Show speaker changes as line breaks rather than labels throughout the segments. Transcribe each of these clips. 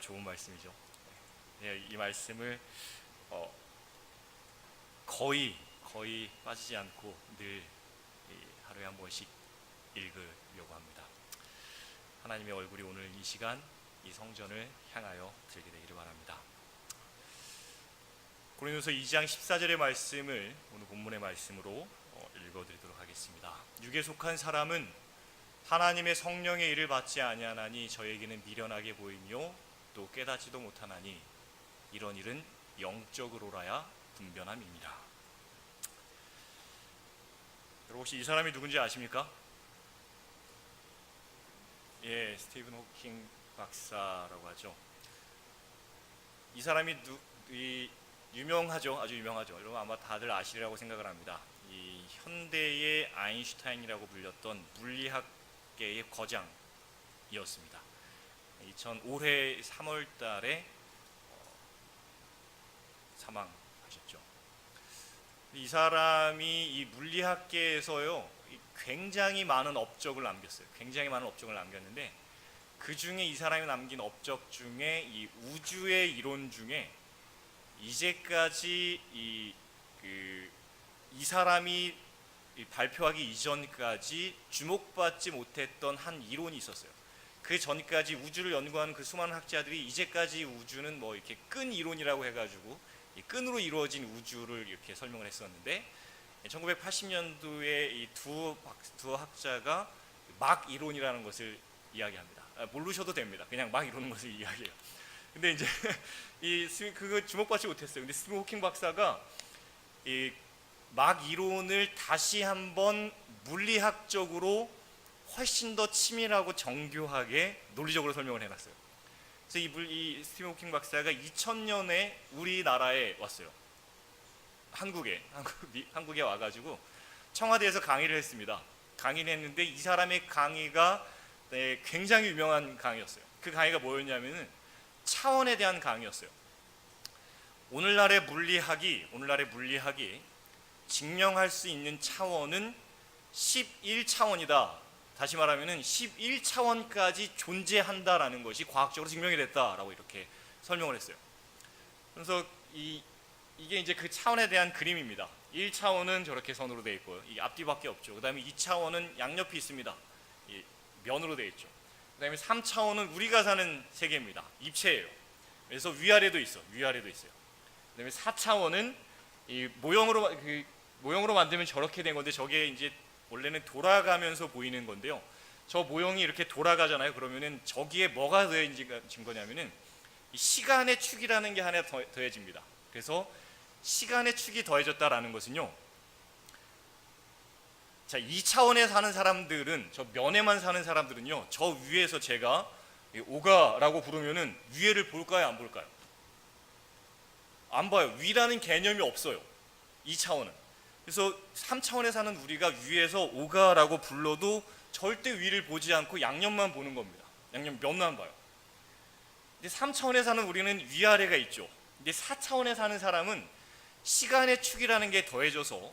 정말 좋은 말씀이죠. 이 말씀을 거의 빠지지 않고 늘 하루에 한 번씩 읽으려고 합니다. 하나님의 얼굴이 오늘 이 시간 이 성전을 향하여 들게 되기를 바랍니다. 고린도서 2장 14절의 말씀을 오늘 본문의 말씀으로 읽어드리도록 하겠습니다. 육에 속한 사람은 하나님의 성령의 일을 받지 아니하나니 저에게는 미련하게 보이며 또 깨닫지도 못하나니 이런 일은 영적으로라야 분변함입니다. 여러분 혹시 이 사람이 누군지 아십니까? 예, 스티븐 호킹 박사라고 하죠. 이 사람이 유명하죠. 아주 유명하죠. 여러분 아마 다들 아시리라고 생각을 합니다. 이 현대의 아인슈타인이라고 불렸던 물리학계의 거장이었습니다. 올해 3월 달에 사망하셨죠. 이 사람이 이 물리학계에서요 굉장히 많은 업적을 남겼어요. 굉장히 많은 업적을 남겼는데 그 중에 이 사람이 남긴 업적 중에 이 우주의 이론 중에 이제까지 이 사람이 발표하기 이전까지 주목받지 못했던 한 이론이 있었어요. 그 전까지 우주를 연구하는 그 수많은 학자들이 이제까지 우주는 뭐 이렇게 끈 이론이라고 해가지고 이 끈으로 이루어진 우주를 이렇게 설명을 했었는데 1980년도에 이 두 학자가 막 이론이라는 것을 이야기합니다. 모르셔도 됩니다. 그냥 막 이러는 것을 이야기해요. 근데 이제 그거 주목받지 못했어요. 근데 스티븐 호킹 박사가 이 막 이론을 다시 한번 물리학적으로 훨씬 더 치밀하고 정교하게 논리적으로 설명을 해놨어요. 그래서 이 스티븐 호킹 박사가 2000년에 우리나라에 왔어요. 한국에 와가지고 청와대에서 강의를 했습니다. 강의를 했는데 이 사람의 강의가 굉장히 유명한 강의였어요. 그 강의가 뭐였냐면은 차원에 대한 강의였어요. 오늘날의 물리학이 증명할 수 있는 차원은 11차원이다. 다시 말하면은 11차원까지 존재한다라는 것이 과학적으로 증명이 됐다라고 이렇게 설명을 했어요. 그래서 이게 이제 그 차원에 대한 그림입니다. 1차원은 저렇게 선으로 되어 있고요. 이 앞뒤밖에 없죠. 그 다음에 2차원은 양옆이 있습니다. 면으로 되어 있죠. 그 다음에 3차원은 우리가 사는 세계입니다. 입체예요. 그래서 위아래도 있어요. 그 다음에 4차원은 이 모형으로 만들면 저렇게 된 건데 저게 이제 원래는 돌아가면서 보이는 건데요. 저 모형이 이렇게 돌아가잖아요. 그러면은 저기에 뭐가 더해진 거냐면은 이 시간의 축이라는 게 하나 더해집니다. 그래서 시간의 축이 더해졌다라는 것은요. 자, 2차원에 사는 사람들은 저 면에만 사는 사람들은요. 저 위에서 제가 오가라고 부르면은 위에를 볼까요, 안 볼까요? 안 봐요. 위라는 개념이 없어요. 2차원은. 그래서 3차원에 사는 우리가 위에서 오가라고 불러도 절대 위를 보지 않고 양옆만 보는 겁니다. 양옆 면만 봐요. 근데 3차원에 사는 우리는 위아래가 있죠. 근데 4차원에 사는 사람은 시간의 축이라는 게 더해져서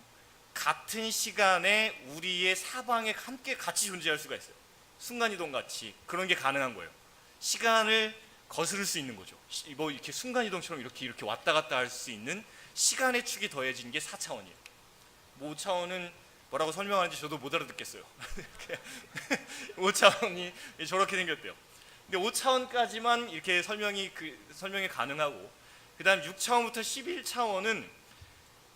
같은 시간에 우리의 사방에 함께 같이 존재할 수가 있어요. 순간이동 같이 그런 게 가능한 거예요. 시간을 거스를 수 있는 거죠. 뭐 이렇게 순간이동처럼 이렇게 왔다 갔다 할 수 있는 시간의 축이 더해진 게 4차원이에요. 5차원은 뭐라고 설명하는지 저도 못 알아듣겠어요. 5차원이 저렇게 생겼대요. 근데 5차원까지만 이렇게 설명이 가능하고, 그 다음 6차원부터 11차원은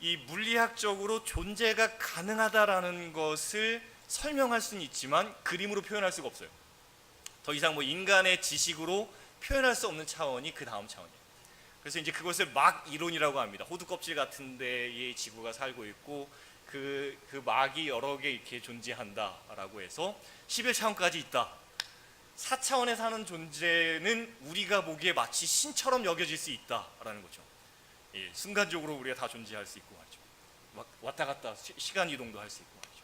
이 물리학적으로 존재가 가능하다라는 것을 설명할 수는 있지만 그림으로 표현할 수가 없어요. 더 이상 뭐 인간의 지식으로 표현할 수 없는 차원이 그 다음 차원이에요. 그래서 이제 그것을 막 이론이라고 합니다. 호두 껍질 같은 데에 지구가 살고 있고 그 막이 여러 개 이렇게 존재한다라고 해서 11차원까지 있다. 4차원에 사는 존재는 우리가 보기에 마치 신처럼 여겨질 수 있다라는 거죠. 예, 순간적으로 우리가 다 존재할 수 있고 말이죠. 막 왔다 갔다 시간 이동도 할 수 있고 말이죠.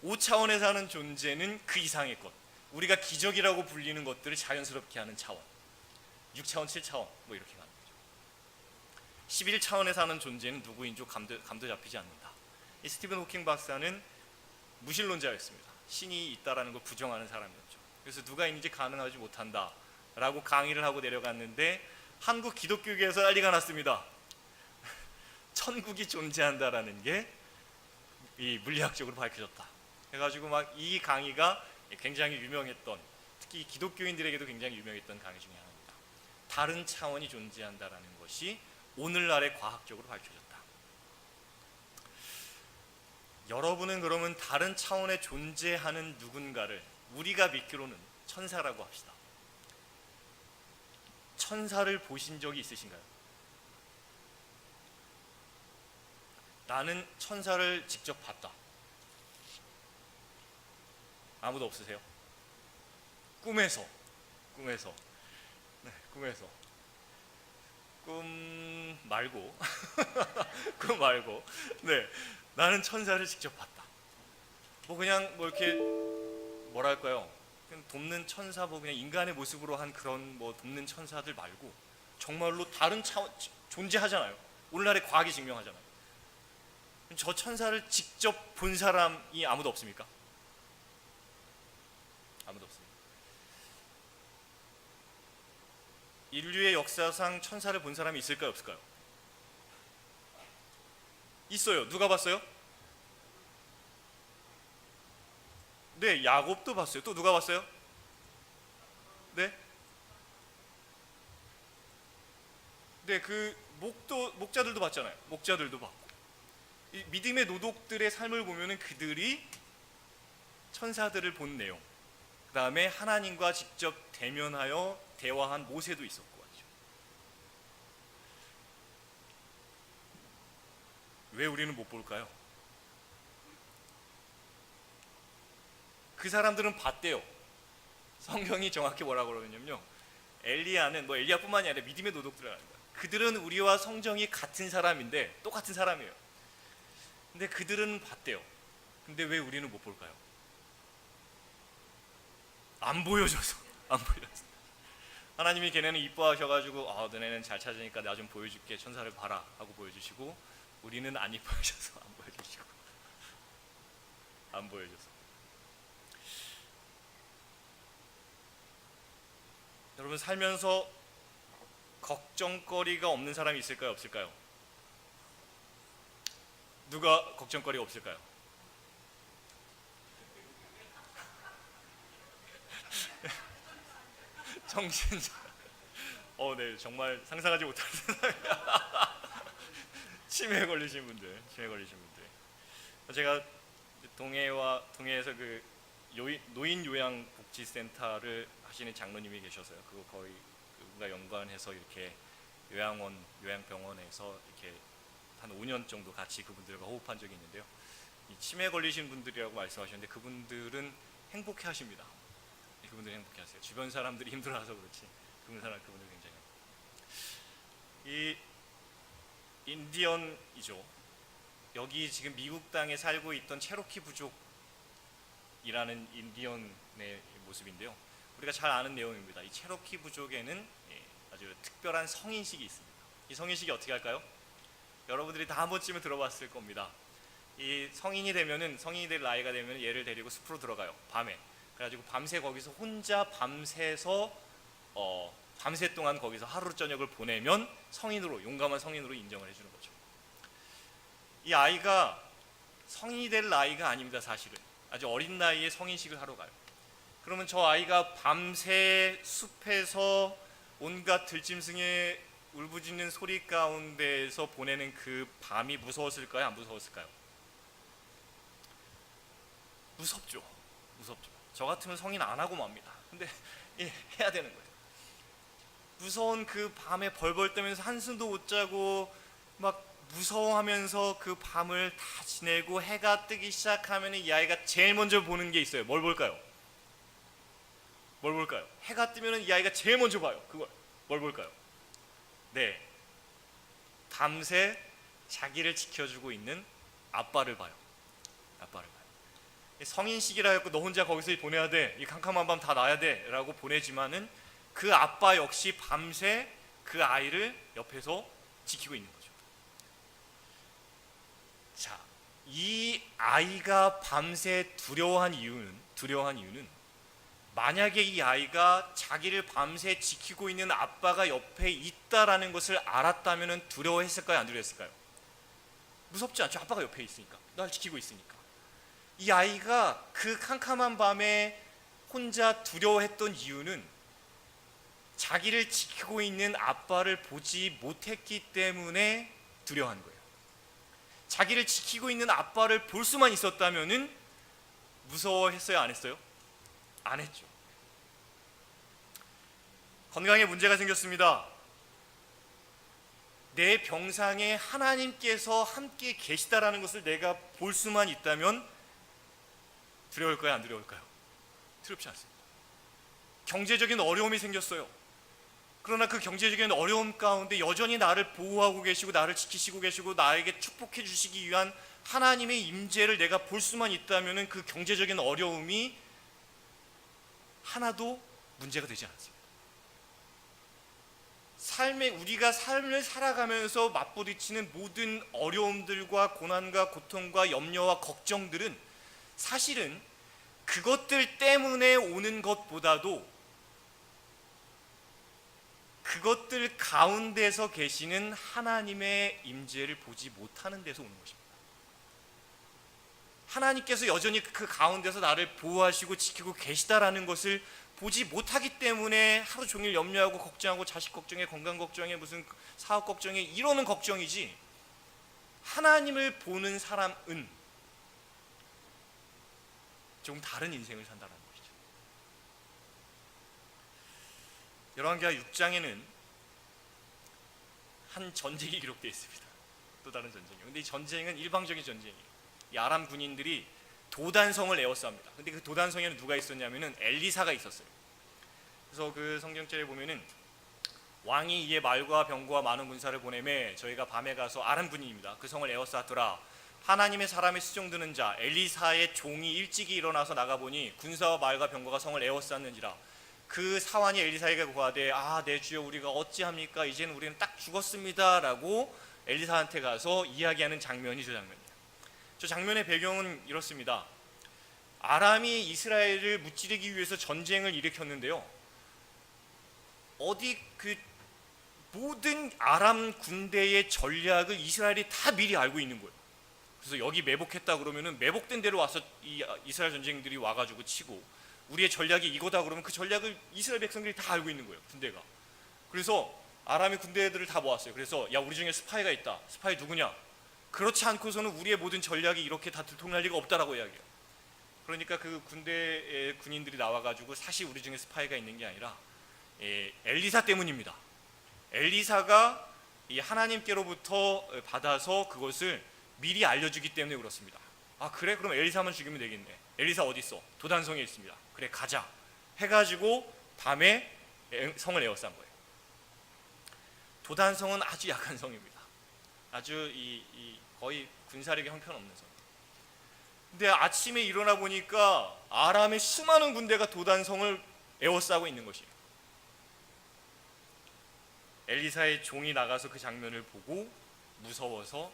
5차원에 사는 존재는 그 이상의 것, 우리가 기적이라고 불리는 것들을 자연스럽게 하는 차원, 6차원, 7차원 뭐 이렇게 가는 거죠. 11차원에 사는 존재는 누구인 줄 감도 잡히지 않는다. 이 스티븐 호킹 박사는 무신론자였습니다. 신이 있다라는 걸 부정하는 사람이었죠. 그래서 누가 있는지 가능하지 못한다 라고 강의를 하고 내려갔는데 한국 기독교계에서 난리가 났습니다. 천국이 존재한다라는 게 이 물리학적으로 밝혀졌다 해가지고 막 이 강의가 굉장히 유명했던, 특히 기독교인들에게도 굉장히 유명했던 강의 중에 하나입니다. 다른 차원이 존재한다라는 것이 오늘날의 과학적으로 밝혀졌다. 여러분은 그러면 다른 차원에 존재하는 누군가를 우리가 믿기로는 천사라고 합시다. 천사를 보신 적이 있으신가요? 나는 천사를 직접 봤다. 아무도 없으세요? 꿈에서. 네, 꿈에서. 꿈 말고 꿈 말고 네, 나는 천사를 직접 봤다. 뭐 그냥 뭐 이렇게 뭐랄까요, 그냥 돕는 천사, 뭐 그냥 인간의 모습으로 한 그런 뭐 돕는 천사들 말고 정말로 다른 차원 존재하잖아요. 오늘날의 과학이 증명하잖아요. 저 천사를 직접 본 사람이 아무도 없습니까? 아무도 없습니다. 인류의 역사상 천사를 본 사람이 있을까요, 없을까요? 있어요. 누가 봤어요? 네, 야곱도 봤어요. 또 누가 봤어요? 네? 네, 그 목자들도 봤잖아요. 목자들도 봤고. 이 믿음의 노독들의 삶을 보면은 그들이 천사들을 본 내용, 그 다음에 하나님과 직접 대면하여 대화한 모세도 있었고 하죠. 왜 우리는 못 볼까요? 그 사람들은 봤대요. 성경이 정확히 뭐라고 그러냐면요, 엘리야는 뭐 엘리야뿐만이 아니라 믿음의 노독들을 합니다. 그들은 우리와 성정이 같은 사람인데 똑같은 사람이에요. 근데 그들은 봤대요. 근데 왜 우리는 못 볼까요? 안 보여줘서. 하나님이 걔네는 이뻐하셔가지고 너네는 잘 찾으니까 나 좀 보여줄게, 천사를 봐라 하고 보여주시고, 우리는 안 이뻐하셔서 안 보여줘서. 여러분, 살면서 걱정거리가 없는 사람이 있을까요, 없을까요? 누가 걱정거리가 없을까요? 정신자. 네, 정말 상상하지 못한 세상이야. 치매에 걸리신 분들. 제가 동해에서 그 노인 요양 복지센터를 하시는 장로님이 계셔서요. 그거 거의 그분과 연관해서 이렇게 요양병원에서 이렇게 한 5년 정도 같이 그분들과 호흡한 적이 있는데요. 이 치매 걸리신 분들이라고 말씀하셨는데 그분들은 행복해 하십니다. 그분들이 행복해 하세요. 주변 사람들이 힘들어서 그렇지 그분들 굉장히. 이 인디언이죠. 여기 지금 미국 땅에 살고 있던 체로키 부족이라는 인디언의 모습인데요. 우리가 잘 아는 내용입니다. 이 체로키 부족에는 아주 특별한 성인식이 있습니다. 이 성인식이 어떻게 할까요? 여러분들이 다 한 번쯤은 들어봤을 겁니다. 이 성인이 될 나이가 되면 얘를 데리고 숲으로 들어가요. 밤에. 그래가지고 밤새 거기서 혼자 밤새서 밤새 동안 거기서 하루 저녁을 보내면 용감한 성인으로 인정을 해주는 거죠. 이 아이가 성인이 될 나이가 아닙니다. 사실은 아주 어린 나이에 성인식을 하러 가요. 그러면 저 아이가 밤새 숲에서 온갖 들짐승의 울부짖는 소리 가운데에서 보내는 그 밤이 무서웠을까요, 안 무서웠을까요? 무섭죠. 저 같으면 성인 안 하고 맙니다. 근데 해야 되는 거예요. 무서운 그 밤에 벌벌 떠면서 한숨도 못 자고 막 무서워하면서 그 밤을 다 지내고 해가 뜨기 시작하면 이 아이가 제일 먼저 보는 게 있어요. 뭘 볼까요? 해가 뜨면 이 아이가 제일 먼저 봐요. 그걸 뭘 볼까요? 네, 밤새 자기를 지켜주고 있는 아빠를 봐요. 성인식이라 해서 너 혼자 거기서 보내야 돼, 이 캄캄한 밤 다 놔야 돼 라고 보내지만은 그 아빠 역시 밤새 그 아이를 옆에서 지키고 있는 거죠. 자, 이 아이가 밤새 두려워한 이유는 만약에 이 아이가 자기를 밤새 지키고 있는 아빠가 옆에 있다라는 것을 알았다면 두려워했을까요? 안 두려워했을까요? 무섭지 않죠. 아빠가 옆에 있으니까, 날 지키고 있으니까. 이 아이가 그 캄캄한 밤에 혼자 두려워했던 이유는 자기를 지키고 있는 아빠를 보지 못했기 때문에 두려워한 거예요. 자기를 지키고 있는 아빠를 볼 수만 있었다면 무서워했어요? 안 했어요? 안 했죠. 건강에 문제가 생겼습니다. 내 병상에 하나님께서 함께 계시다라는 것을 내가 볼 수만 있다면 두려울까요? 안 두려울까요? 두렵지 않습니다. 경제적인 어려움이 생겼어요. 그러나 그 경제적인 어려움 가운데 여전히 나를 보호하고 계시고 나를 지키시고 계시고 나에게 축복해 주시기 위한 하나님의 임재를 내가 볼 수만 있다면 그 경제적인 어려움이 하나도 문제가 되지 않습니다. 우리가 삶을 살아가면서 맞부딪히는 모든 어려움들과 고난과 고통과 염려와 걱정들은 사실은 그것들 때문에 오는 것보다도 그것들 가운데서 계시는 하나님의 임재를 보지 못하는 데서 오는 것입니다. 하나님께서 여전히 그 가운데서 나를 보호하시고 지키고 계시다라는 것을 보지 못하기 때문에 하루 종일 염려하고 걱정하고 자식 걱정에 건강 걱정에 무슨 사업 걱정에 이러는 걱정이지, 하나님을 보는 사람은 조금 다른 인생을 산다는 것이죠. 열왕기하 6장에는 한 전쟁이 기록되어 있습니다. 또 다른 전쟁이요. 근데 이 전쟁은 일방적인 전쟁이에요. 이 아람 군인들이 도단성을 에워쌉니다. 근데 그 도단성에는 누가 있었냐면은 엘리사가 있었어요. 그래서 그 성경절에 보면은 왕이 이에 말과 병거와 많은 군사를 보내매 저희가 밤에 가서 아람 군인입니다. 그 성을 에워쌌더라. 하나님의 사람이 수종드는 자 엘리사의 종이 일찍이 일어나서 나가보니 군사와 말과 병거가 성을 에워쌌는지라. 그 사환이 엘리사에게 고하되 내 주여 우리가 어찌합니까? 이제는 우리는 딱 죽었습니다 라고 엘리사한테 가서 이야기하는 장면이 저 장면이에요. 저 장면의 배경은 이렇습니다. 아람이 이스라엘을 무찌르기 위해서 전쟁을 일으켰는데요, 모든 아람 군대의 전략을 이스라엘이 다 미리 알고 있는 거예요. 그래서 여기 매복했다 그러면은 매복된 대로 와서 이 이스라엘 전쟁들이 와가지고 치고, 우리의 전략이 이거다 그러면 그 전략을 이스라엘 백성들이 다 알고 있는 거예요, 군대가. 그래서 아람의 군대들을 다 모았어요. 그래서 야, 우리 중에 스파이가 있다. 스파이 누구냐? 그렇지 않고서는 우리의 모든 전략이 이렇게 다 들통날 리가 없다라고 이야기해요. 그러니까 그 군대의 군인들이 나와가지고 사실 우리 중에 스파이가 있는 게 아니라 엘리사 때문입니다. 엘리사가 이 하나님께로부터 받아서 그것을 미리 알려주기 때문에 그렇습니다. 그래? 그럼 엘리사만 죽이면 되겠네. 엘리사 어디 있어? 도단성에 있습니다. 그래, 가자 해가지고 밤에 성을 에워싼 거예요. 도단성은 아주 약한 성입니다. 아주 거의 군사력이 형편없는 성. 근데 아침에 일어나 보니까 아람의 수많은 군대가 도단성을 에워싸고 있는 것이에요. 엘리사의 종이 나가서 그 장면을 보고 무서워서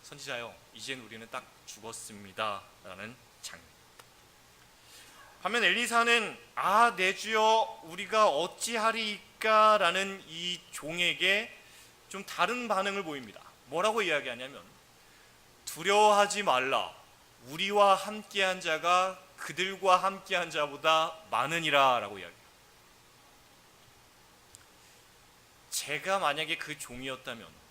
선지자여, 이젠 우리는 딱 죽었습니다 라는 장면. 반면 엘리사는 내 주여 우리가 어찌하리이까 라는 이 종에게 좀 다른 반응을 보입니다. 뭐라고 이야기하냐면 두려워하지 말라, 우리와 함께한 자가 그들과 함께한 자보다 많으니라 라고 이야기해요. 제가 만약에 그 종이었다면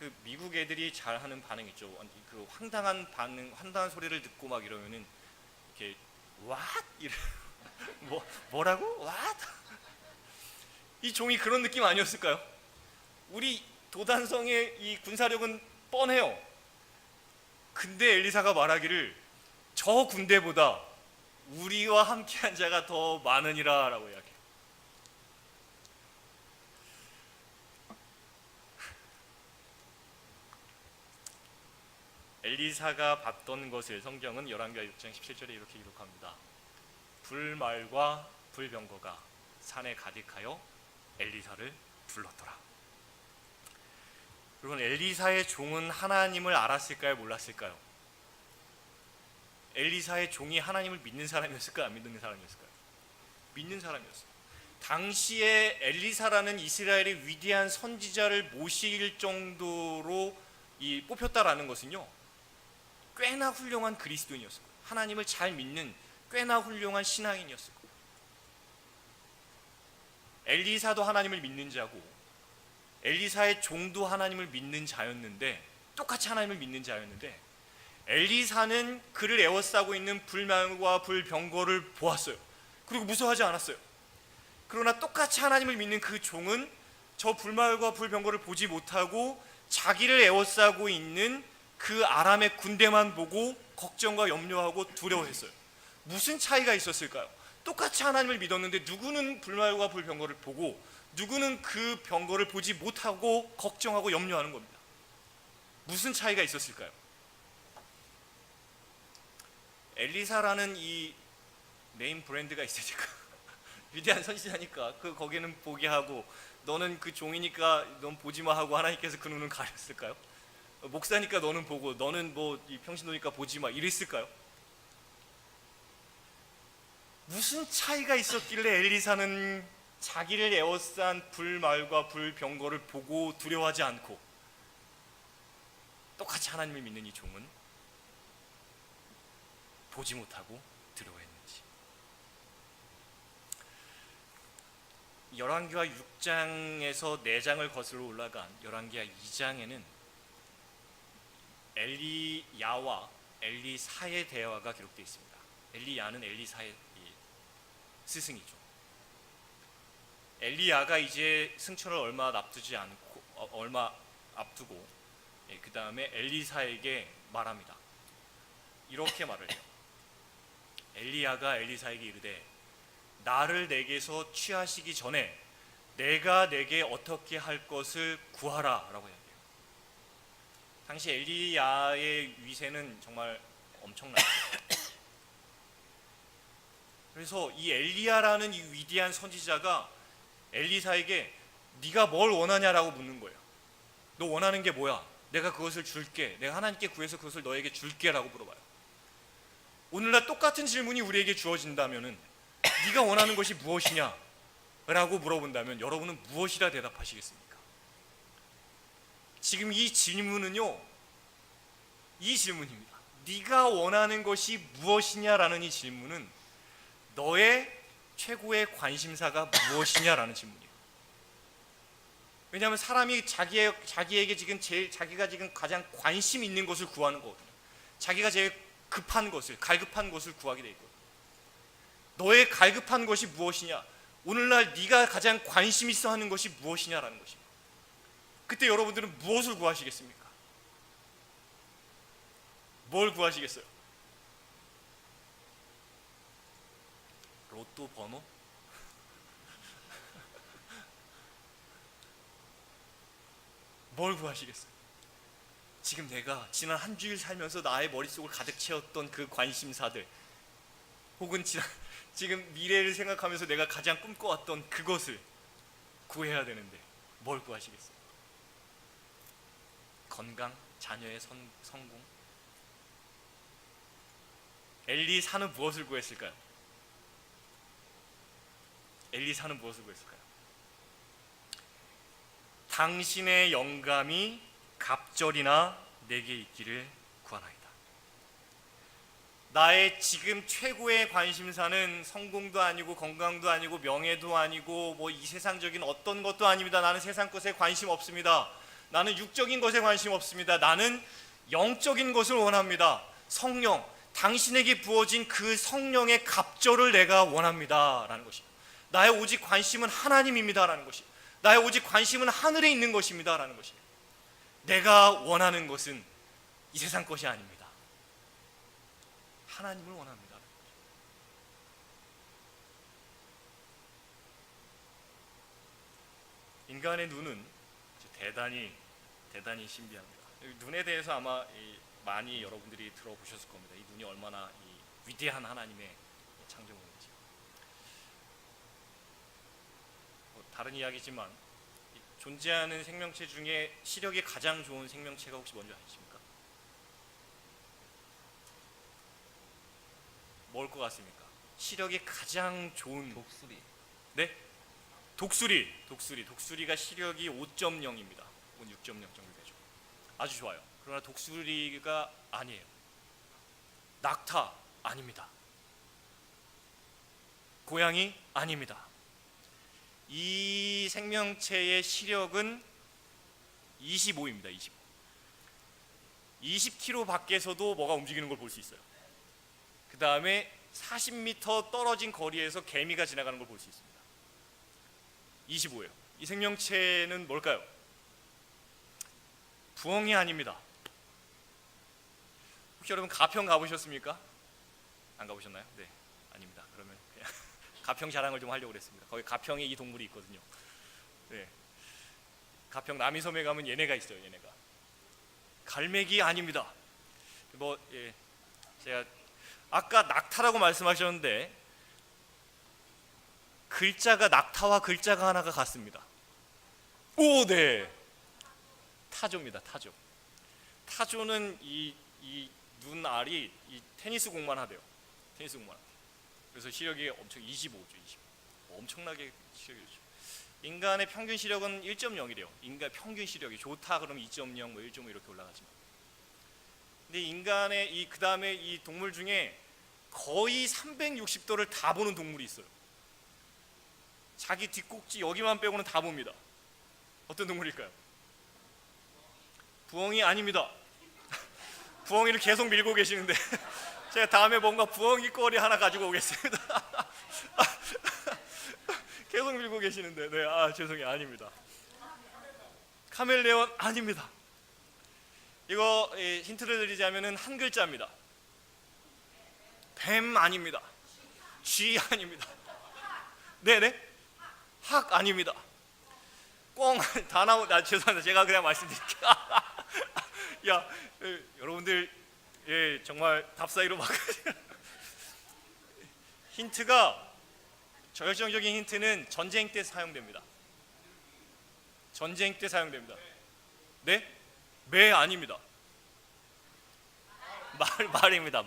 그 미국 애들이 잘 하는 반응 있죠. 그 황당한 반응, 황당한 소리를 듣고 막 이러면은 이렇게 what? 뭐라고? what? 이 종이 그런 느낌 아니었을까요? 우리 도단성의 이 군사력은 뻔해요. 근데 엘리사가 말하기를 저 군대보다 우리와 함께한 자가 더 많으니라 라고 이야기해요. 엘리사가 봤던 것을 성경은 열왕기하 6장 17절에 이렇게 기록합니다. 불말과 불병거가 산에 가득하여 엘리사를 불렀더라. 그리고 엘리사의 종은 하나님을 알았을까요? 몰랐을까요? 엘리사의 종이 하나님을 믿는 사람이었을까요? 안 믿는 사람이었을까요? 믿는 사람이었어요. 당시에 엘리사라는 이스라엘의 위대한 선지자를 모실 정도로 뽑혔다라는 것은요, 꽤나 훌륭한 그리스도인이었을 거예요. 하나님을 잘 믿는 꽤나 훌륭한 신앙인이었을 거예요. 엘리사도 하나님을 믿는 자고 엘리사의 종도 하나님을 믿는 자였는데, 똑같이 하나님을 믿는 자였는데, 엘리사는 그를 에워싸고 있는 불말과 불병거를 보았어요. 그리고 무서워하지 않았어요. 그러나 똑같이 하나님을 믿는 그 종은 저 불말과 불병거를 보지 못하고 자기를 에워싸고 있는 그 아람의 군대만 보고 걱정과 염려하고 두려워했어요. 무슨 차이가 있었을까요? 똑같이 하나님을 믿었는데 누구는 불말과 불병거를 보고 누구는 그 병거를 보지 못하고 걱정하고 염려하는 겁니다. 무슨 차이가 있었을까요? 엘리사라는 이 네임 브랜드가 있으니까 위대한 선지자니까 거기는 보게 하고, 너는 그 종이니까 넌 보지 마 하고 하나님께서 그 눈은 가렸을까요? 목사니까 너는 보고, 너는 뭐 평신도니까 보지 마 이랬을까요? 무슨 차이가 있었길래 엘리사는 자기를 에워싼 불말과 불병거를 보고 두려워하지 않고 똑같이 하나님을 믿는 이 종은 보지 못하고 두려워했는지. 열왕기하 6장에서 4장을 거슬러 올라간 열왕기하 2장에는 엘리야와 엘리사의 대화가 기록되어 있습니다. 엘리야는 엘리사의 스승이죠. 엘리야가 이제 승천을 얼마 앞두고 그 다음에 엘리사에게 말합니다. 이렇게 말을 해요. 엘리야가 엘리사에게 이르되 나를 내게서 취하시기 전에 내가 내게 어떻게 할 것을 구하라 라고 이야기해요. 당시 엘리야의 위세는 정말 엄청났어요. 그래서 이 엘리야라는 이 위대한 선지자가 엘리사에게 네가 뭘 원하냐라고 묻는 거예요. 너 원하는 게 뭐야? 내가 그것을 줄게. 내가 하나님께 구해서 그것을 너에게 줄게 라고 물어봐요. 오늘날 똑같은 질문이 우리에게 주어진다면은 네가 원하는 것이 무엇이냐? 라고 물어본다면 여러분은 무엇이라 대답하시겠습니까? 지금 이 질문은요, 이 질문입니다. 네가 원하는 것이 무엇이냐라는 이 질문은 너의 최고의 관심사가 무엇이냐라는 질문이에요. 왜냐하면 사람이 자기에게 자기가 지금 가장 관심 있는 것을 구하는 거거든요. 자기가 제일 급한 것을, 갈급한 것을 구하게 돼 있거든요. 너의 갈급한 것이 무엇이냐? 오늘날 네가 가장 관심 있어 하는 것이 무엇이냐라는 것입니다. 그때 여러분들은 무엇을 구하시겠습니까? 뭘 구하시겠어요? 로또 번호? 뭘 구하시겠어요? 지금 내가 지난 한 주일 살면서 나의 머릿속을 가득 채웠던 그 관심사들, 혹은 지금 미래를 생각하면서 내가 가장 꿈꿔왔던 그것을 구해야 되는데 뭘 구하시겠어요? 건강? 자녀의 성공? 엘리사는 무엇을 구했을까요? 엘리사는 무엇을 구했을까요? 당신의 영감이 갑절이나 내게 있기를 구하나이다. 나의 지금 최고의 관심사는 성공도 아니고 건강도 아니고 명예도 아니고 뭐 이 세상적인 어떤 것도 아닙니다. 나는 세상 것에 관심 없습니다. 나는 육적인 것에 관심 없습니다. 나는 영적인 것을 원합니다. 성령, 당신에게 부어진 그 성령의 갑절을 내가 원합니다 라는 것입니다. 나의 오직 관심은 하나님입니다 라는 것입니다. 나의 오직 관심은 하늘에 있는 것입니다 라는 것입니다. 내가 원하는 것은 이 세상 것이 아닙니다. 하나님을 원합니다. 인간의 눈은 대단히 신비합니다. 눈에 대해서 아마 많이 여러분들이 들어보셨을 겁니다. 이 눈이 얼마나 위대한 하나님의 창조물인지. 다른 이야기지만 존재하는 생명체 중에 시력이 가장 좋은 생명체가 혹시 뭔지 아십니까? 뭘 것 같습니까? 시력이 가장 좋은
독수리.
네? 독수리가 시력이 5.0입니다. 6.0 정도 되죠. 아주 좋아요. 그러나 독수리가 아니에요. 낙타 아닙니다. 고양이 아닙니다. 이 생명체의 시력은 25입니다. 25. 20km 밖에서도 뭐가 움직이는 걸 볼 수 있어요. 그 다음에 40m 떨어진 거리에서 개미가 지나가는 걸 볼 수 있습니다. 25예요. 이 생명체는 뭘까요? 부엉이 아닙니다. 혹시 여러분 가평 가보셨습니까? 안 가보셨나요? 네, 아닙니다. 그러면 그냥 가평 자랑을 좀 하려고 그랬습니다. 거기 가평에 이 동물이 있거든요. 네, 가평 남이섬에 가면 얘네가 있어요. 얘네가 갈매기 아닙니다. 제가 아까 낙타라고 말씀하셨는데 글자가 낙타와 글자가 하나가 같습니다. 오, 네, 타조입니다. 타조는 이 눈알이 이 테니스 공만 하대요. 테니스 공만. 그래서 시력이 엄청 25죠. 25. 엄청나게 시력이 좋죠. 인간의 평균 시력은 1.0이래요. 인간 평균 시력이 좋다 그러면 2.0, 1.5 이렇게 올라가지만. 근데 인간의 그 다음에 이 동물 중에 거의 360도를 다 보는 동물이 있어요. 자기 뒷꼭지 여기만 빼고는 다 봅니다. 어떤 동물일까요? 부엉이 아닙니다. 부엉이를 계속 밀고 계시는데 제가 다음에 뭔가 부엉이 거리 하나 가지고 오겠습니다. 계속 밀고 계시는데 네, 죄송해요. 아닙니다. 카멜레온 아닙니다. 이거 힌트를 드리자면은 한 글자입니다. 뱀 아닙니다. 쥐 아닙니다. 네네. 학 아닙니다. 꽁 다 죄송합니다. 제가 그냥 말씀드릴게요. 야, 여러분들 정말 답사이로 막 힌트가 결정적인 힌트는 전쟁 때 사용됩니다. 전쟁 때 사용됩니다. 네? 매 아닙니다. 말입니다.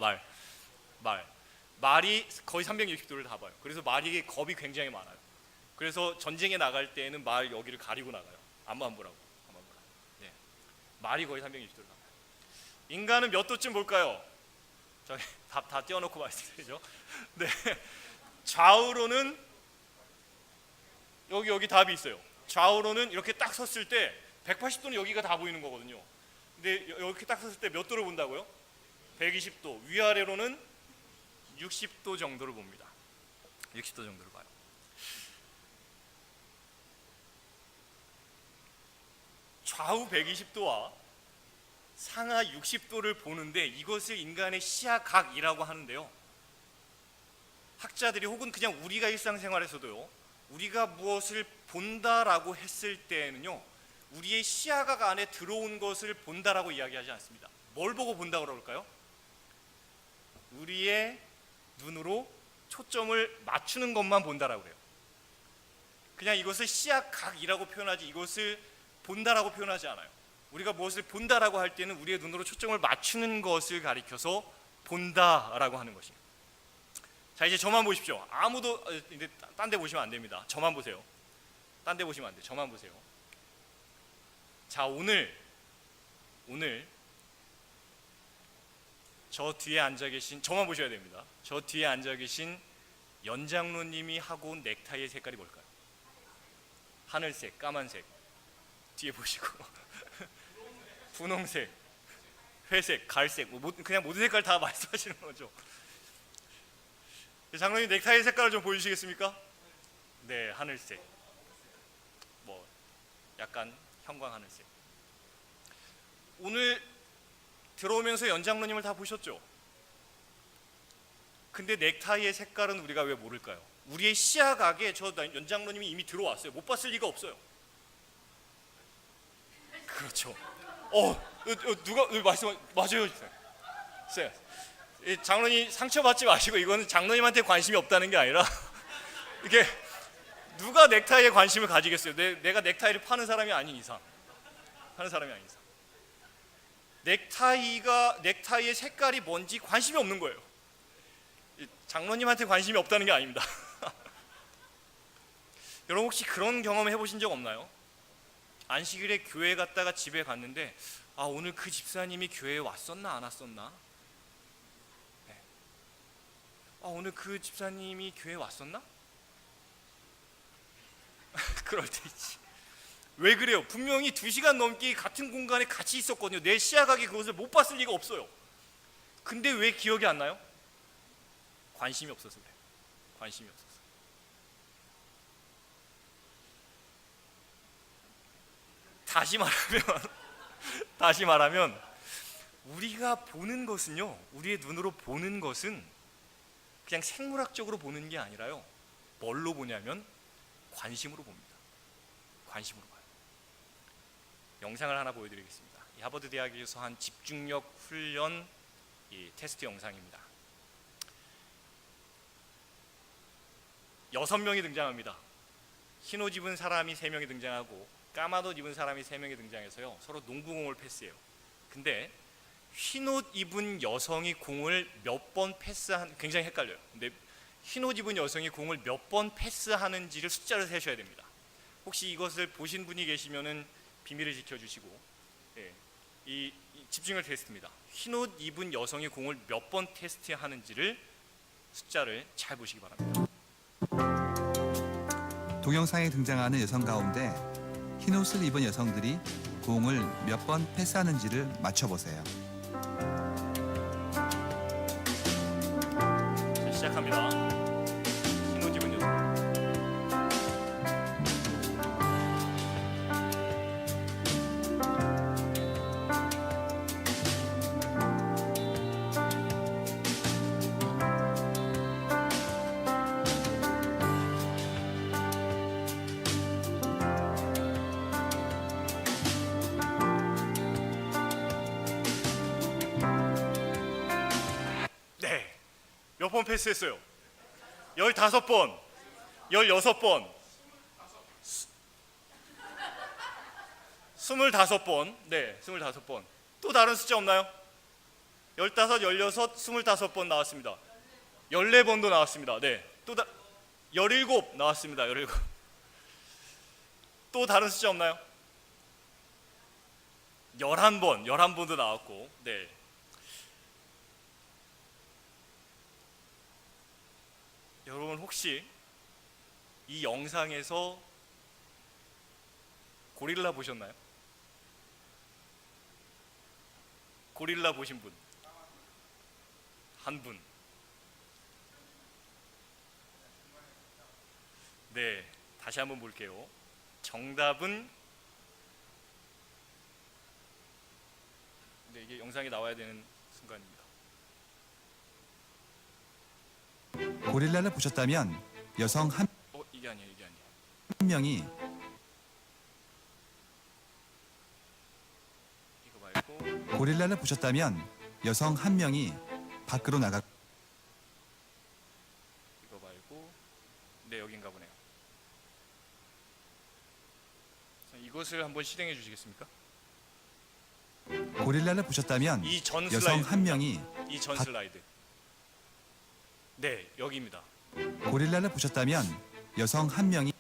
말이 거의 360도를 다 봐요. 그래서 말이 겁이 굉장히 많아요. 그래서 전쟁에 나갈 때는 말 여기를 가리고 나가요. 앞만 보라고. 네. 말이 거의 360도를 다 봐요. 인간은 몇 도쯤 볼까요? 저기 다 띄워놓고 말씀드리죠. 네. 좌우로는 여기 답이 있어요. 좌우로는 이렇게 딱 섰을 때 180도는 여기가 다 보이는 거거든요. 근데 이렇게 딱 섰을 때 몇 도를 본다고요? 120도. 위아래로는 60도 정도를 봅니다. 60도 정도를 봐요. 좌우 120도와 상하 60도를 보는데 이것을 인간의 시야각이라고 하는데요. 학자들이 혹은 그냥 우리가 일상생활에서도요, 우리가 무엇을 본다라고 했을 때에는요, 우리의 시야각 안에 들어온 것을 본다라고 이야기하지 않습니다. 뭘 보고 본다고 그럴까요? 우리의 눈으로 초점을 맞추는 것만 본다라고 해요. 그냥 이것을 시야각이라고 표현하지 이것을 본다라고 표현하지 않아요. 우리가 무엇을 본다라고 할 때는 우리의 눈으로 초점을 맞추는 것을 가리켜서 본다라고 하는 것입니다. 자, 이제 저만 보십시오. 아무도 딴 데 보시면 안 됩니다. 저만 보세요. 딴 데 보시면 안 돼요. 저만 보세요. 자, 오늘 저 뒤에 앉아 계신, 저만 보셔야 됩니다. 저 뒤에 앉아 계신 연장로님이 하고 온 넥타이의 색깔이 뭘까요? 하늘색, 까만색. 뒤에 보시고 분홍색, 회색, 갈색, 그냥 모든 색깔 다 말씀하시는 거죠. 장로님 넥타이 색깔을 좀 보여주시겠습니까? 네, 하늘색. 약간 형광 하늘색. 오늘 들어오면서 연장로님을 다 보셨죠? 근데 넥타이의 색깔은 우리가 왜 모를까요? 우리의 시야각에 저 연장로님이 이미 들어왔어요. 못 봤을 리가 없어요. 그렇죠. 누가 맞아요. 장로님 상처받지 마시고, 이거는 장로님한테 관심이 없다는 게 아니라 이게 누가 넥타이에 관심을 가지겠어요? 내가 넥타이를 파는 사람이 아닌 이상. 넥타이의 색깔이 뭔지 관심이 없는 거예요. 장로님한테 관심이 없다는 게 아닙니다. 여러분 혹시 그런 경험 해보신 적 없나요? 안식일에 교회 갔다가 집에 갔는데 오늘 그 집사님이 교회에 왔었나 안 왔었나? 네. 오늘 그 집사님이 교회에 왔었나? 그럴 때 있지. 왜 그래요? 분명히 2시간 넘게 같은 공간에 같이 있었거든요. 내 시야각이 그것을 못 봤을 리가 없어요. 근데 왜 기억이 안 나요? 관심이 없어서 그래요. 관심이 없어서. 다시 말하면 우리가 보는 것은요, 우리의 눈으로 보는 것은 그냥 생물학적으로 보는 게 아니라요, 뭘로 보냐면 관심으로 봅니다. 관심으로 봐요. 영상을 하나 보여드리겠습니다. 이 하버드 대학에서 한 집중력 훈련 테스트 영상입니다. 6명이 등장합니다. 흰 옷 입은 사람이 3명이 등장하고 까만 옷 입은 사람이 3명이 등장해서요, 서로 농구공을 패스해요. 근데 흰 옷 입은 여성이 공을 몇 번 패스한, 굉장히 헷갈려요. 근데 흰 옷 입은 여성이 공을 몇 번 패스하는지를 숫자를 세셔야 됩니다. 혹시 이것을 보신 분이 계시면은 비밀을 지켜주시고, 이 집중력 테스트입니다. 흰 옷 입은 여성이 공을 몇 번 테스트하는지를 숫자를 잘 보시기 바랍니다.
동영상에 등장하는 여성 가운데 흰 옷을 입은 여성들이 공을 몇 번 패스하는지를 맞춰보세요.
자, 시작합니다. 흰 옷 입은 여성. 몇 번 패스했어요? 15번, 16번, 25번. 네, 25번. 또 다른 숫자 없나요? 15, 16, 25번 나왔습니다. 14번도 나왔습니다. 네, 17 나왔습니다. 17. 또 다른 숫자 없나요? 11번, 11번도 나왔고. 네. 여러분 혹시 이 영상에서 고릴라 보셨나요? 고릴라 보신 분? 한 분. 네, 다시 한번 볼게요. 정답은, 네, 이게 영상에 나와야 되는 순간입니다.
고릴라를 보셨다면 여성 한
이게 아니에요.
명이
이거 말고.
고릴라를 보셨다면 여성 한 명이 밖으로 나가
이거 말고. 네, 여긴가 보네요. 자, 이것을 한번 실행해 주시겠습니까?
고릴라를 보셨다면
이 전
여성
슬라이드.
한 명이
이 전 슬라이드. 네, 여기입니다.
고릴라를 보셨다면 여성 한 명이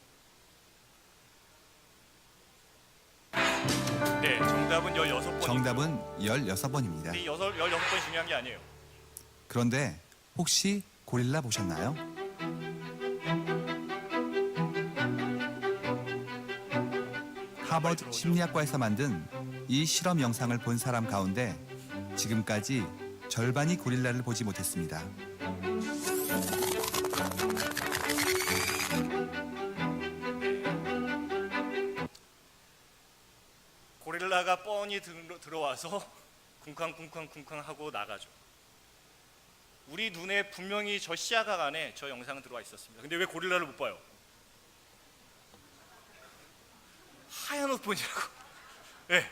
네, 정답은 16번.
정답은 16번입니다.
이 16번이 중요한 게 아니에요.
그런데 혹시 고릴라 보셨나요? 하버드 심리학과에서 만든 이 실험 영상을 본 사람 가운데 지금까지 절반이 고릴라를 보지 못했습니다.
고릴라가 뻔히 들어와서 쿵쾅쿵쾅쿵쾅 하고 나가죠. 우리 눈에 분명히 저 시야각 안에 저 영상은 들어와 있었습니다. 근데 왜 고릴라를 못 봐요? 하얀 옷 보냐고. 네.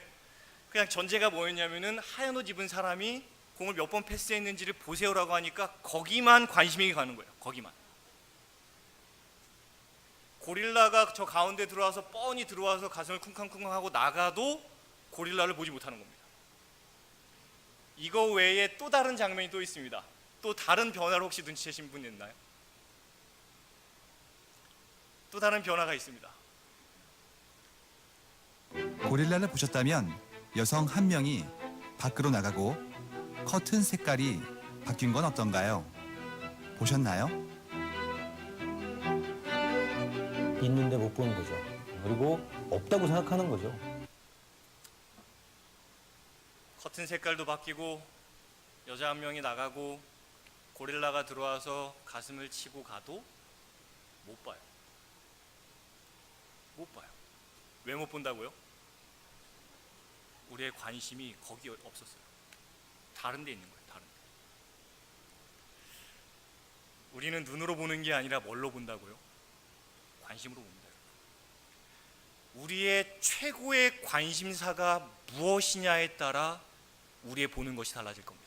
그냥 전제가 뭐였냐면은 하얀 옷 입은 사람이 공을 몇 번 패스했는지를 보세요라고 하니까 거기만 관심이 가는 거예요. 거기만. 고릴라가 저 가운데 들어와서 뻔히 들어와서 가슴을 쿵쾅쿵쾅 하고 나가도 고릴라를 보지 못하는 겁니다. 이거 외에 또 다른 장면이 또 있습니다. 또 다른 변화를 혹시 눈치채신 분 있나요? 또 다른 변화가 있습니다.
고릴라를 보셨다면 여성 한 명이 밖으로 나가고 커튼 색깔이 바뀐 건 어떤가요? 보셨나요?
있는데 못 보는 거죠. 그리고 없다고 생각하는 거죠.
커튼 색깔도 바뀌고 여자 한 명이 나가고 고릴라가 들어와서 가슴을 치고 가도 못 봐요. 못 봐요. 왜 못 본다고요? 우리의 관심이 거기 없었어요. 다른 데 있는 거예요. 다른 데. 우리는 눈으로 보는 게 아니라 뭘로 본다고요? 관심으로 봅니다. 우리의 최고의 관심사가 무엇이냐에 따라 우리의 보는 것이 달라질 겁니다.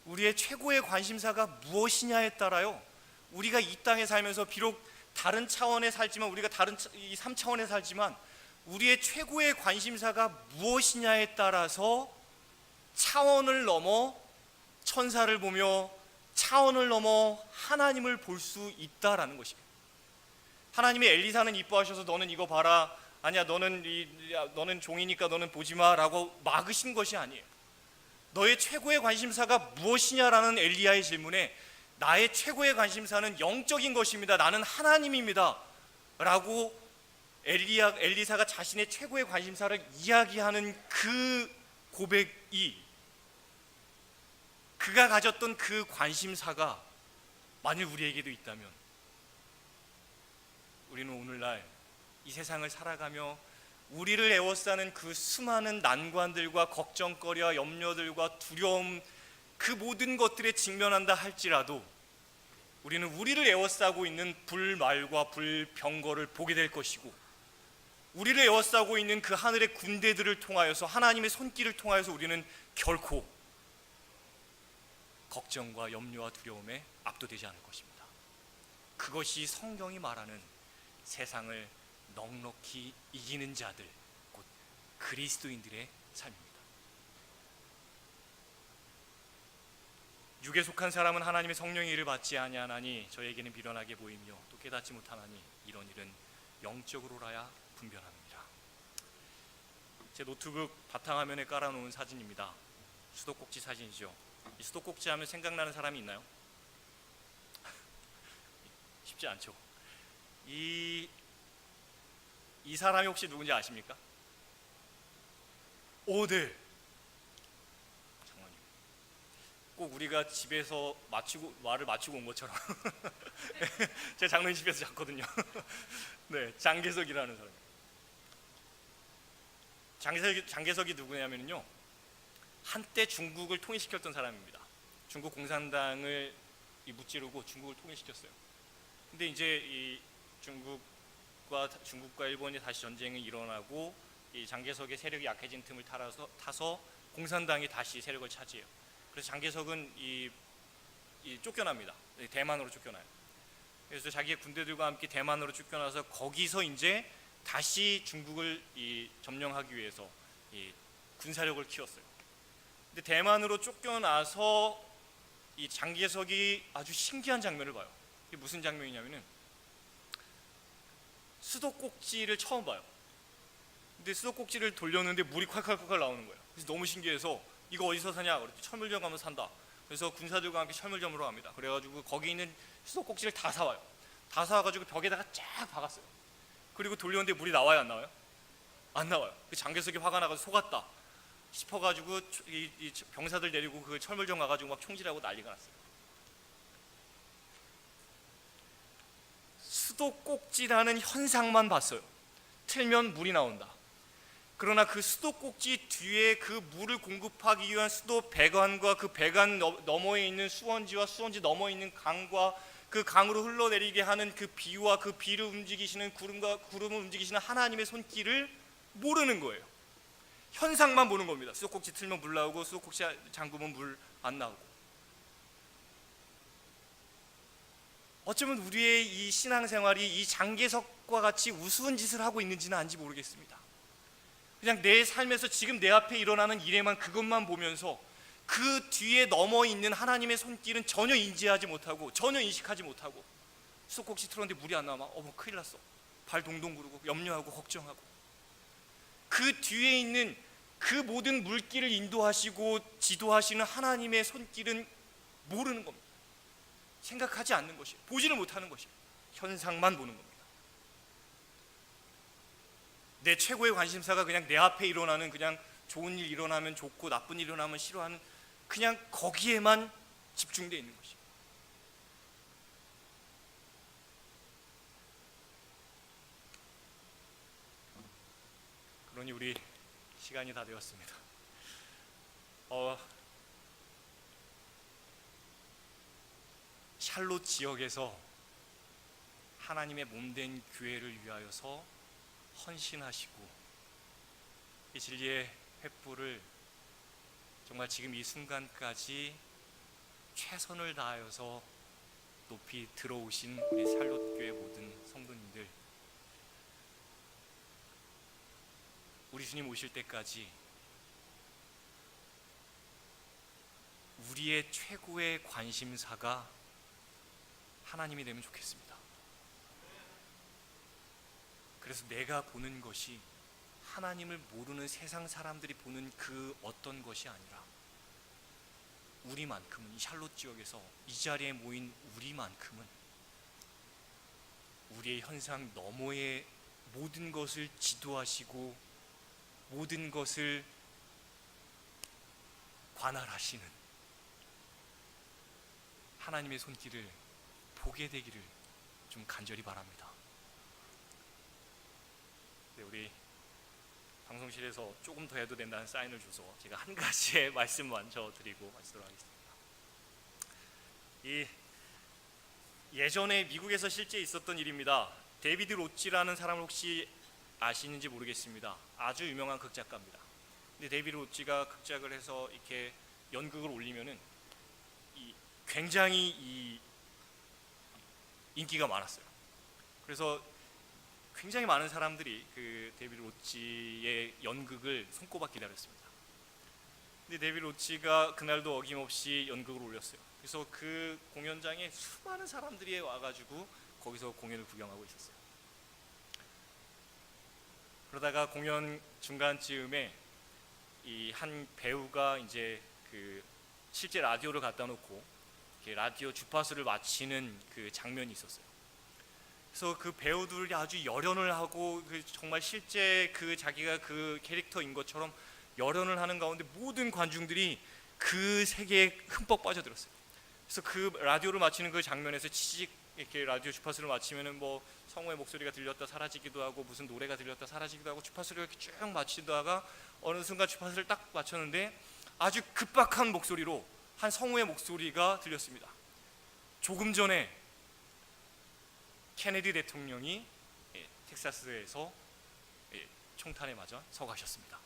우리의 최고의 관심사가 무엇이냐에 따라요, 우리가 이 땅에 살면서 비록 다른 차원에 살지만, 우리가 다른 이 3차원에 살지만 우리의 최고의 관심사가 무엇이냐에 따라서 차원을 넘어 천사를 보며 차원을 넘어 하나님을 볼 수 있다라는 것입니다. 하나님이 엘리사는 이뻐하셔서 너는 이거 봐라, 아니야 너는 종이니까 너는 보지 마라고 막으신 것이 아니에요. 너의 최고의 관심사가 무엇이냐라는 엘리야의 질문에 나의 최고의 관심사는 영적인 것입니다, 나는 하나님입니다 라고 엘리사가 자신의 최고의 관심사를 이야기하는 그 고백이, 그가 가졌던 그 관심사가 만일 우리에게도 있다면, 우리는 오늘날 이 세상을 살아가며 우리를 에워싸는 그 수많은 난관들과 걱정거리와 염려들과 두려움, 그 모든 것들에 직면한다 할지라도 우리는 우리를 에워싸고 있는 불말과 불병거를 보게 될 것이고, 우리를 에워싸고 있는 그 하늘의 군대들을 통하여서, 하나님의 손길을 통하여서 우리는 결코 걱정과 염려와 두려움에 압도되지 않을 것입니다. 그것이 성경이 말하는 세상을 넉넉히 이기는 자들, 곧 그리스도인들의 삶입니다. 육에 속한 사람은 하나님의 성령의 일을 받지 아니하나니 저에게는 비련하게 보이며 또 깨닫지 못하나니 이런 일은 영적으로라야 분별합니다. 제 노트북 바탕화면에 깔아놓은 사진입니다. 수도꼭지 사진이죠. 이 수도꼭지 하면 생각나는 사람이 있나요? 쉽지 않죠. 이 사람이 혹시 누군지 아십니까? 오, 네. 장관님. 꼭 우리가 집에서 말을 마치고 온 것처럼 제 장로님 집에서 잤거든요. 네, 장개석이라는 사람. 장개석이 누구냐면요, 한때 중국을 통일시켰던 사람입니다. 중국 공산당을 무찌르고 중국을 통일시켰어요. 근데 이제 이 중국과 일본이 다시 전쟁이 일어나고 이 장개석의 세력이 약해진 틈을 타서 공산당이 다시 세력을 차지해요. 그래서 장개석은 이 쫓겨납니다. 대만으로 쫓겨나요. 그래서 자기의 군대들과 함께 대만으로 쫓겨나서 거기서 이제 다시 중국을 점령하기 위해서 군사력을 키웠어요. 근데 대만으로 쫓겨나서 이 장개석이 아주 신기한 장면을 봐요. 이게 무슨 장면이냐면은 수도꼭지를 처음 봐요. 근데 수도꼭지를 돌렸는데 물이 콸콸콸 나오는 거예요. 그래서 너무 신기해서 이거 어디서 사냐? 그랬더니 철물점 가면 산다. 그래서 군사들과 함께 철물점으로 갑니다. 그래가지고 거기 있는 수도꼭지를 다 사와요. 다 사와가지고 벽에다가 쫙 박았어요. 그리고 돌렸는데 물이 나와요, 안 나와요? 안 나와요. 그 장개석이 화가 나가서 속았다 싶어가지고 이 병사들 내리고 그 철물점 가가지고 막 총질하고 난리가 났어요. 수도꼭지라는 현상만 봤어요. 틀면 물이 나온다. 그러나 그 수도꼭지 뒤에 그 물을 공급하기 위한 수도 배관과 그 배관 너머에 있는 수원지와 수원지 너머에 있는 강과 그 강으로 흘러내리게 하는 그 비와 그 비를 움직이시는 구름을 움직이시는 하나님의 손길을 모르는 거예요. 현상만 보는 겁니다. 수도꼭지 틀면 물 나오고 수도꼭지 잠그면 물 안 나오고. 어쩌면 우리의 이 신앙생활이 이 장개석과 같이 우스운 짓을 하고 있는지는 아닌지 모르겠습니다. 그냥 내 삶에서 지금 내 앞에 일어나는 일에만 그것만 보면서 그 뒤에 넘어 있는 하나님의 손길은 전혀 인지하지 못하고 전혀 인식하지 못하고 수도꼭지 틀었는데 물이 안 나와. 어머 큰일 났어. 발 동동 구르고 염려하고 걱정하고 그 뒤에 있는 그 모든 물길을 인도하시고 지도하시는 하나님의 손길은 모르는 겁니다. 생각하지 않는 것이에요. 보지를 못하는 것이에요. 현상만 보는 겁니다. 내 최고의 관심사가 그냥 내 앞에 일어나는 그냥 좋은 일 일어나면 좋고 나쁜 일 일어나면 싫어하는 그냥 거기에만 집중되어 있는 것이에요. 그러니 우리 시간이 다 되었습니다. 샬롯 지역에서 하나님의 몸된 교회를 위하여서 헌신하시고 이 진리의 횃불을 정말 지금 이 순간까지 최선을 다하여서 높이 들어오신 우리 샬롯 교회 모든 성도님들, 우리 주님 오실 때까지 우리의 최고의 관심사가 하나님이 되면 좋겠습니다. 그래서 내가 보는 것이 하나님을 모르는 세상 사람들이 보는 그 어떤 것이 아니라 우리만큼은, 이 샬롯 지역에서 이 자리에 모인 우리만큼은 우리의 현상 너머의 모든 것을 지도하시고 모든 것을 관할하시는 하나님의 손길을 보게 되기를 좀 간절히 바랍니다. 네, 우리 방송실에서 조금 더 해도 된다는 사인을 줘서 제가 한 가지의 말씀만 저 드리고 마치도록 하겠습니다. 이 예전에 미국에서 실제 있었던 일입니다. 데이비드 로치라는 사람을 혹시 아시는지 모르겠습니다. 아주 유명한 극작가입니다. 근데 데이비드 로치가 극작을 해서 이렇게 연극을 올리면은 굉장히 인기가 많았어요. 그래서 굉장히 많은 사람들이 그 데이비드 로치의 연극을 손꼽아 기다렸습니다. 근데 데이비드 로치가 그날도 어김없이 연극을 올렸어요. 그래서 그 공연장에 수많은 사람들이 와가지고 거기서 공연을 구경하고 있었어요. 그러다가 공연 중간쯤에 이 한 배우가 이제 그 실제 라디오를 갖다 놓고 라디오 주파수를 맞히는 그 장면이 있었어요. 그래서 그 배우들이 아주 열연을 하고 정말 실제 그 자기가 그 캐릭터인 것처럼 열연을 하는 가운데 모든 관중들이 그 세계에 흠뻑 빠져들었어요. 그래서 그 라디오를 맞히는 그 장면에서 치직 이렇게 라디오 주파수를 맞히면은 뭐 성우의 목소리가 들렸다 사라지기도 하고 무슨 노래가 들렸다 사라지기도 하고 주파수를 이렇게 쭉 맞히다가 어느 순간 주파수를 딱 맞췄는데 아주 급박한 목소리로 한 성우의 목소리가 들렸습니다. 조금 전에 케네디 대통령이 텍사스에서 총탄에 맞아 서가셨습니다.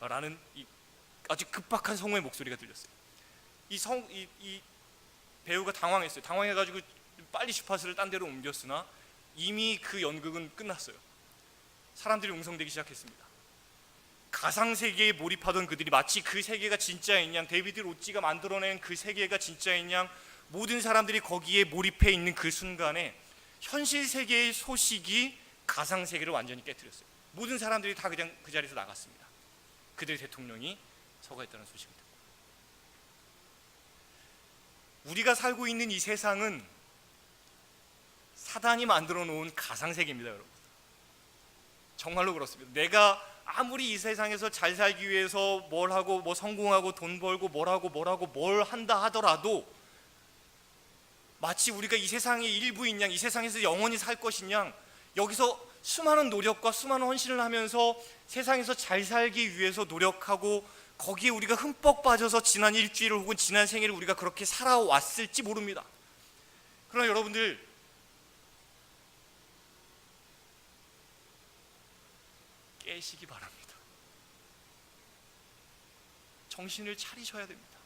라는 아주 급박한 성우의 목소리가 들렸어요. 이 배우가 당황했어요. 당황해가지고 빨리 주파수를 딴 데로 옮겼으나 이미 그 연극은 끝났어요. 사람들이 웅성대기 시작했습니다. 가상세계에 몰입하던 그들이 마치 그 세계가 진짜인 양, 데이비드 로치가 만들어낸 그 세계가 진짜인 양 모든 사람들이 거기에 몰입해 있는 그 순간에 현실 세계의 소식이 가상세계를 완전히 깨뜨렸어요. 모든 사람들이 다 그냥 그 자리에서 나갔습니다. 그들의 대통령이 서거했다는 소식을 듣고. 우리가 살고 있는 이 세상은 사단이 만들어 놓은 가상세계입니다, 여러분. 정말로 그렇습니다. 내가 아무리 이 세상에서 잘 살기 위해서 뭘 하고 뭐 성공하고 돈 벌고 뭘 한다 하더라도 마치 우리가 이 세상의 일부인 양, 이 세상에서 영원히 살 것인 양 여기서 수많은 노력과 수많은 헌신을 하면서 세상에서 잘 살기 위해서 노력하고 거기에 우리가 흠뻑 빠져서 지난 일주일을 혹은 지난 생일을 우리가 그렇게 살아왔을지 모릅니다. 그러나 여러분들 깨시기 바랍니다. 정신을 차리셔야 됩니다.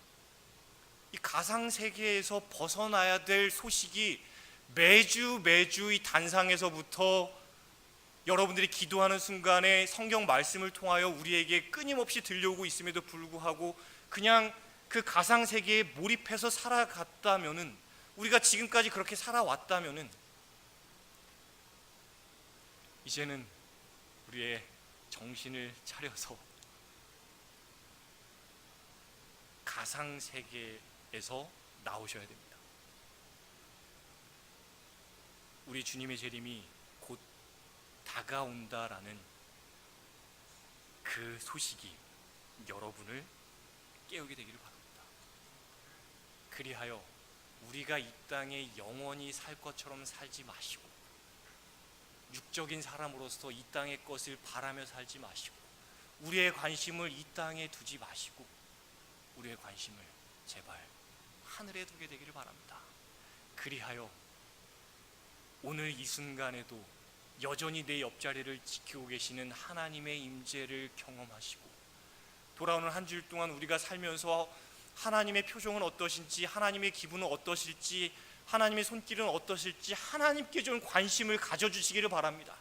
이 가상세계에서 벗어나야 될 소식이 매주 이 단상에서부터 여러분들이 기도하는 순간에 성경 말씀을 통하여 우리에게 끊임없이 들려오고 있음에도 불구하고 그냥 그 가상 세계에 몰입해서 살아갔다면은, 우리가 지금까지 그렇게 살아왔다면은, 이제는 우리의 정신을 차려서 가상 세계에서 나오셔야 됩니다. 우리 주님의 재림이 곧 다가온다라는 그 소식이 여러분을 깨우게 되기를 바랍니다. 그리하여 우리가 이 땅에 영원히 살 것처럼 살지 마시고, 육적인 사람으로서 이 땅의 것을 바라며 살지 마시고, 우리의 관심을 이 땅에 두지 마시고, 우리의 관심을 제발 하늘에 두게 되기를 바랍니다. 그리하여 오늘 이 순간에도 여전히 내 옆자리를 지키고 계시는 하나님의 임재를 경험하시고, 돌아오는 한 주일 동안 우리가 살면서 하나님의 표정은 어떠신지, 하나님의 기분은 어떠실지, 하나님의 손길은 어떠실지 하나님께 좀 관심을 가져주시기를 바랍니다.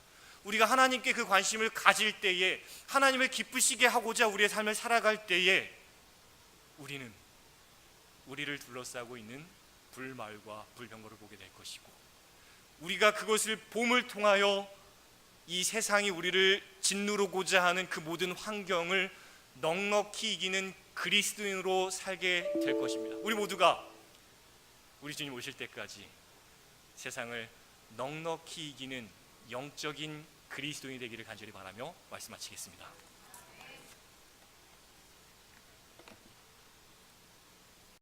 우리가 하나님께 그 관심을 가질 때에, 하나님을 기쁘시게 하고자 우리의 삶을 살아갈 때에, 우리는 우리를 둘러싸고 있는 불말과 불병거를 보게 될 것이고, 우리가 그것을 봄을 통하여 이 세상이 우리를 짓누르고자 하는 그 모든 환경을 넉넉히 이기는 그리스도인으로 살게 될 것입니다. 우리 모두가 우리 주님 오실 때까지 세상을 넉넉히 이기는 영적인 그리스도인이 되기를 간절히 바라며 말씀 마치겠습니다.